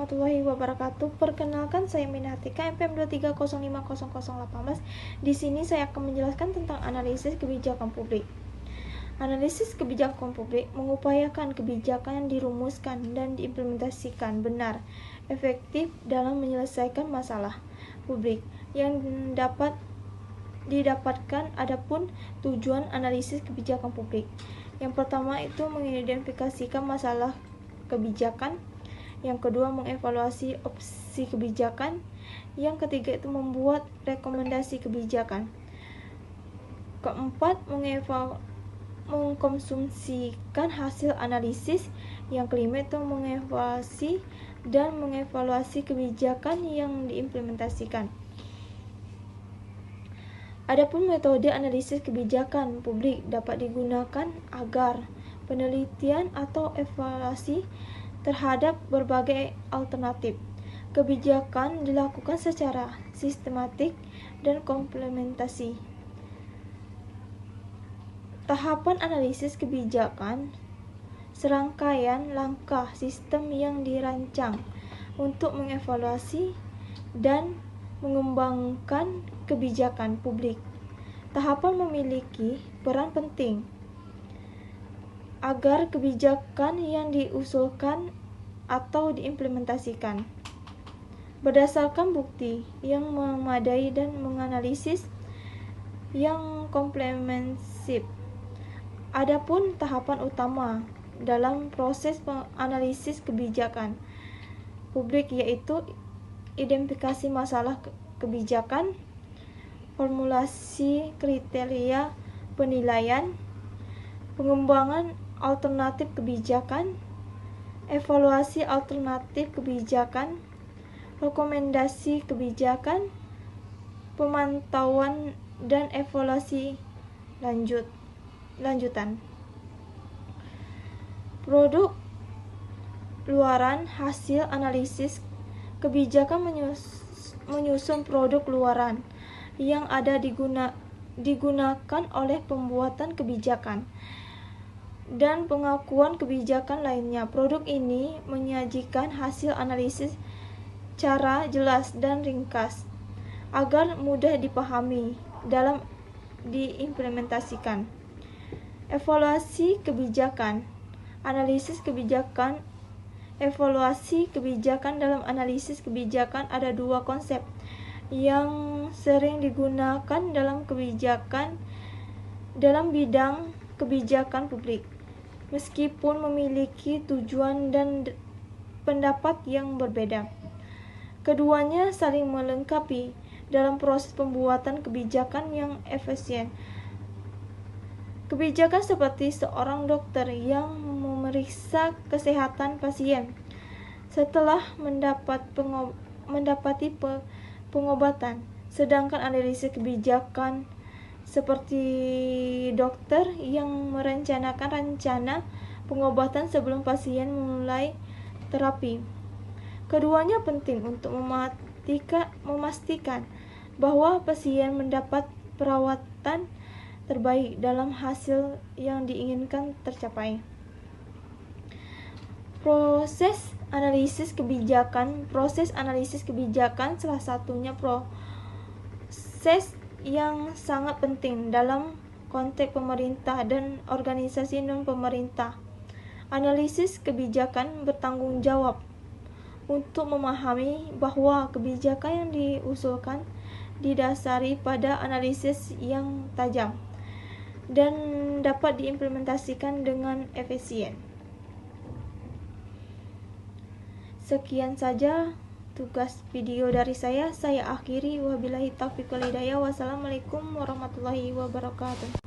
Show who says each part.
Speaker 1: warahmatullahi wabarakatuh. Perkenalkan, saya Minatika MPM 230500018. Di sini saya akan menjelaskan tentang analisis kebijakan publik. Analisis kebijakan publik mengupayakan kebijakan yang dirumuskan dan diimplementasikan benar, efektif dalam menyelesaikan masalah publik yang dapat didapatkan. Adapun tujuan analisis kebijakan publik, yang pertama itu mengidentifikasikan masalah kebijakan, yang kedua mengevaluasi opsi kebijakan, yang ketiga itu membuat rekomendasi kebijakan, keempat mengkonsumsikan hasil analisis, yang kelima itu mengevaluasi dan mengevaluasi kebijakan yang diimplementasikan. Adapun metode analisis kebijakan publik dapat digunakan agar penelitian atau evaluasi terhadap berbagai alternatif kebijakan dilakukan secara sistematik dan komplementasi. Tahapan analisis kebijakan serangkaian langkah sistem yang dirancang untuk mengevaluasi dan mengembangkan kebijakan publik. Tahapan memiliki peran penting agar kebijakan yang diusulkan atau diimplementasikan berdasarkan bukti yang memadai dan menganalisis yang komprehensif. Adapun tahapan utama dalam proses analisis kebijakan publik yaitu identifikasi masalah kebijakan, formulasi kriteria penilaian, pengembangan alternatif kebijakan, evaluasi alternatif kebijakan, rekomendasi kebijakan, pemantauan dan evaluasi lanjutan. Produk luaran hasil analisis kebijakan menyusun produk luaran yang ada digunakan oleh pembuatan kebijakan dan pengakuan kebijakan lainnya. Produk ini menyajikan hasil analisis cara jelas dan ringkas agar mudah dipahami dalam diimplementasikan. Evaluasi kebijakan. Analisis kebijakan. Evaluasi kebijakan. Dalam analisis kebijakan ada dua konsep yang sering digunakan dalam bidang kebijakan publik, meskipun memiliki tujuan dan pendapat yang berbeda. Keduanya saling melengkapi dalam proses pembuatan kebijakan yang efisien. Kebijakan seperti seorang dokter yang memeriksa kesehatan pasien setelah mendapati pengobatan, sedangkan analisis kebijakan seperti dokter yang merencanakan rencana pengobatan sebelum pasien memulai terapi. Keduanya penting untuk memastikan bahwa pasien mendapat perawatan terbaik dalam hasil yang diinginkan tercapai. Proses analisis kebijakan salah satunya proses yang sangat penting dalam konteks pemerintah dan organisasi non-pemerintah. Analisis kebijakan bertanggung jawab untuk memahami bahwa kebijakan yang diusulkan didasari pada analisis yang tajam dan dapat diimplementasikan dengan efisien. Sekian saja tugas video dari saya akhiri. Wabillahi taufiq wal hidayah. Wassalamualaikum warahmatullahi wabarakatuh.